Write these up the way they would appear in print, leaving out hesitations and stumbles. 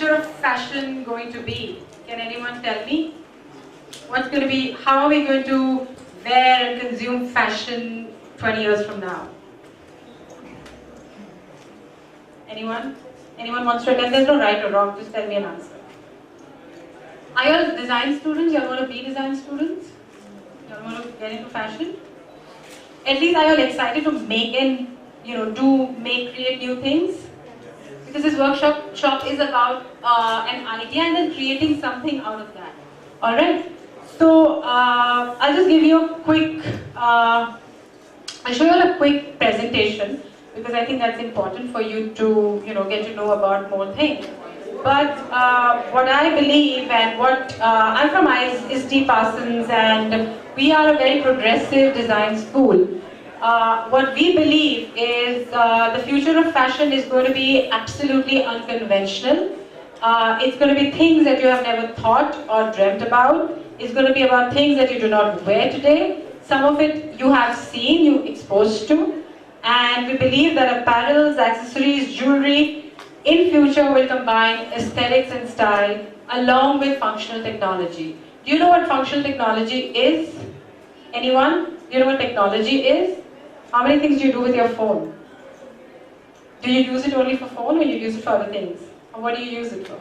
future of fashion going to be? Can anyone tell me? What's going to be, how are we going to wear and consume fashion 20 years from now? Anyone? Anyone wants to attend? There's no right or wrong, just tell me an answer. Are you all design students? You all want to be design students? You all want to get into fashion? At least are you all excited to make and, create new things? Because this workshop is about an idea and then creating something out of that. Alright? So, I'll just give you a quick, I'll show you all a quick presentation because I think that's important for you to, get to know about more things. But what I believe and what, I'm from IST Parsons and we are a very progressive design school. What we believe is the future of fashion is going to be absolutely unconventional. It's going to be things that you have never thought or dreamt about. It's going to be about things that you do not wear today. Some of it you have seen, you exposed to. And we believe that apparels, accessories, jewelry in future will combine aesthetics and style along with functional technology. Do you know what functional technology is? Anyone? Do you know what technology is? How many things do you do with your phone? Do you use it only for phone or you use it for other things? Or what do you use it for?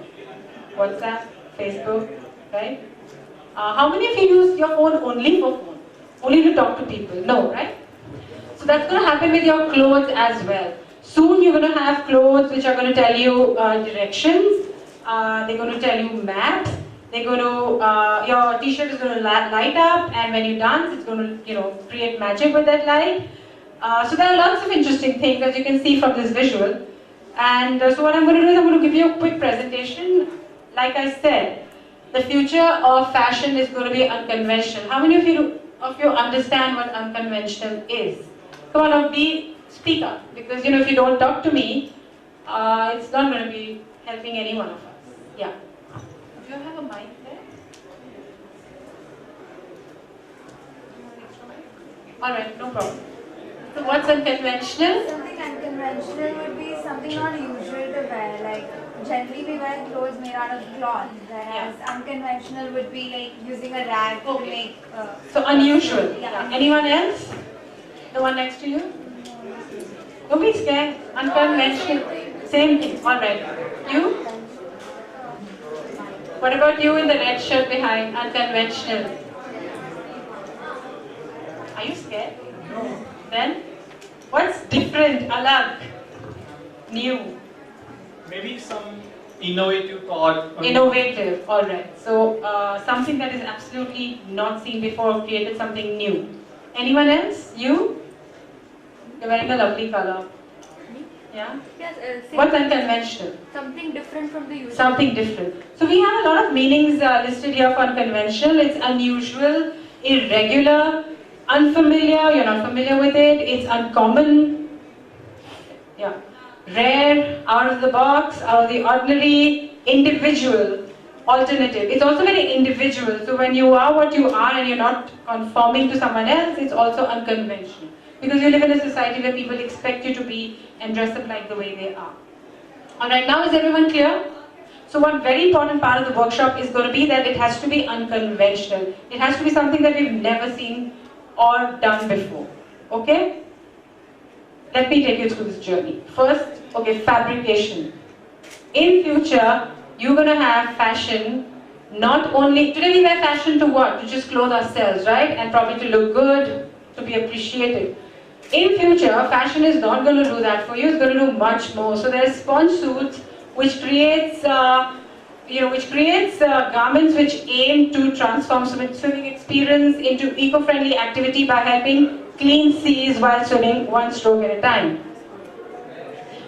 WhatsApp, Facebook, right? How many of you use your phone only for phone? Only to talk to people? No, right? So that's going to happen with your clothes as well. Soon you're going to have clothes which are going to tell you directions. They're going to tell you maps. They're going to, your t-shirt is going to light up, and when you dance, it's going to, create magic with that light. So there are lots of interesting things as you can see from this visual. And so what I'm going to do is I'm going to give you a quick presentation. Like I said, the future of fashion is going to be unconventional. How many of you understand what unconventional is? Come on, now speak up, because if you don't talk to me, it's not going to be helping any one of us. Yeah. Do you have a mic there? Alright, no problem. So what's unconventional? Something unconventional would be something not usual to wear. Like generally we wear clothes made out of cloth, whereas unconventional would be like using a rag to make. So unusual. Yeah. Anyone else? The one next to you? Don't be scared. Unconventional. Same thing. Alright. You? What about you in the red shirt behind? Unconventional. Are you scared? No. Then? What's different? Alag? New? Maybe some innovative thought. Innovative. Alright. So, something that is absolutely not seen before, created something new. Anyone else? You? You're wearing a lovely color. Yeah? Yes, What's unconventional? something different from the usual. Something different. So we have a lot of meanings listed here for unconventional. It's unusual, irregular, unfamiliar, you're not familiar with it. It's uncommon. Yeah. Rare, out of the box, out of the ordinary, individual, alternative. It's also very individual. So when you are what you are and you're not conforming to someone else, it's also unconventional. Because you live in a society where people expect you to be and dress up like the way they are. Alright, now is everyone clear? So one very important part of the workshop is going to be that it has to be unconventional. It has to be something that we've never seen or done before. Okay? Let me take you through this journey. First, fabrication. In future, you're going to have fashion not only, today we wear fashion to what? To just clothe ourselves, right? And probably to look good, to be appreciated. In future, fashion is not going to do that for you, it's going to do much more. So there's sponge suits which creates, garments which aim to transform swimming experience into eco-friendly activity by helping clean seas while swimming one stroke at a time.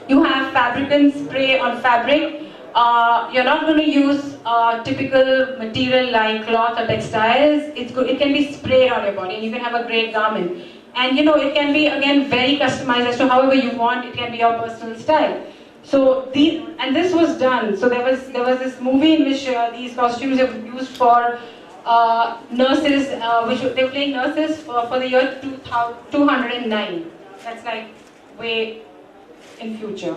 You have fabricant spray on fabric. You're not going to use typical material like cloth or textiles. It can be sprayed on your body and you can have a great garment. And it can be again very customized as to however you want. It can be your personal style. So this was done. So there was this movie in which these costumes were used for nurses, which they were playing nurses for the year 209. That's like way in future.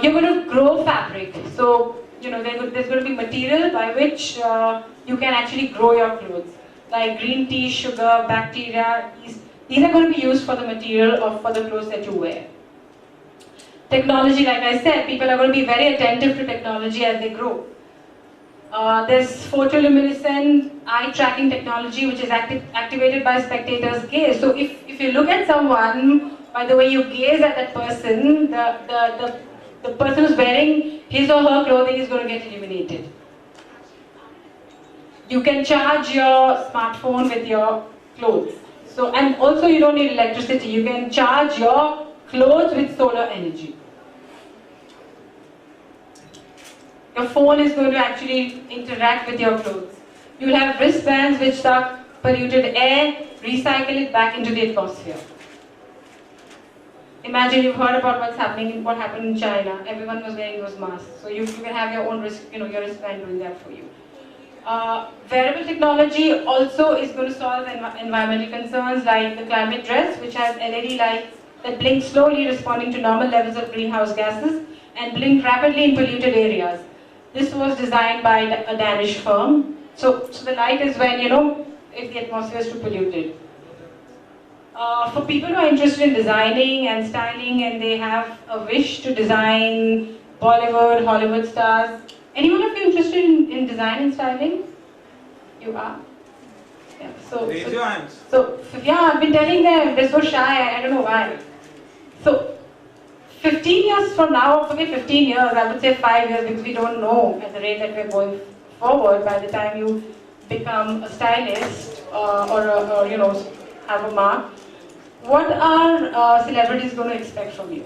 You're going to grow fabric. So there's going to be material by which you can actually grow your clothes, like green tea, sugar, bacteria. These are going to be used for the material for the clothes that you wear. Technology, like I said, people are going to be very attentive to technology as they grow. There's photoluminescent eye tracking technology, which is activated by spectators' gaze. So if you look at someone, by the way you gaze at that person, the person who's wearing his or her clothing is going to get illuminated. You can charge your smartphone with your clothes. So, and also you don't need electricity. You can charge your clothes with solar energy. Your phone is going to actually interact with your clothes. You will have wristbands which suck polluted air, recycle it back into the atmosphere. Imagine you've heard about what happened in China. Everyone was wearing those masks. So you can have your own your wristband doing that for you. Wearable technology also is going to solve environmental concerns like the climate dress, which has LED lights that blink slowly, responding to normal levels of greenhouse gases and blink rapidly in polluted areas. This was designed by a Danish firm. So the light is when, if the atmosphere is too polluted. For people who are interested in designing and styling and they have a wish to design Bollywood, Hollywood stars, anyone of you interested in design and styling? You are? Yeah. Raise your hands. So, yeah, I've been telling them, they're so shy, I don't know why. So, 15 years from now, forget 15 years, I would say 5 years because we don't know at the rate that we're going forward by the time you become a stylist or have a mark. What are celebrities going to expect from you?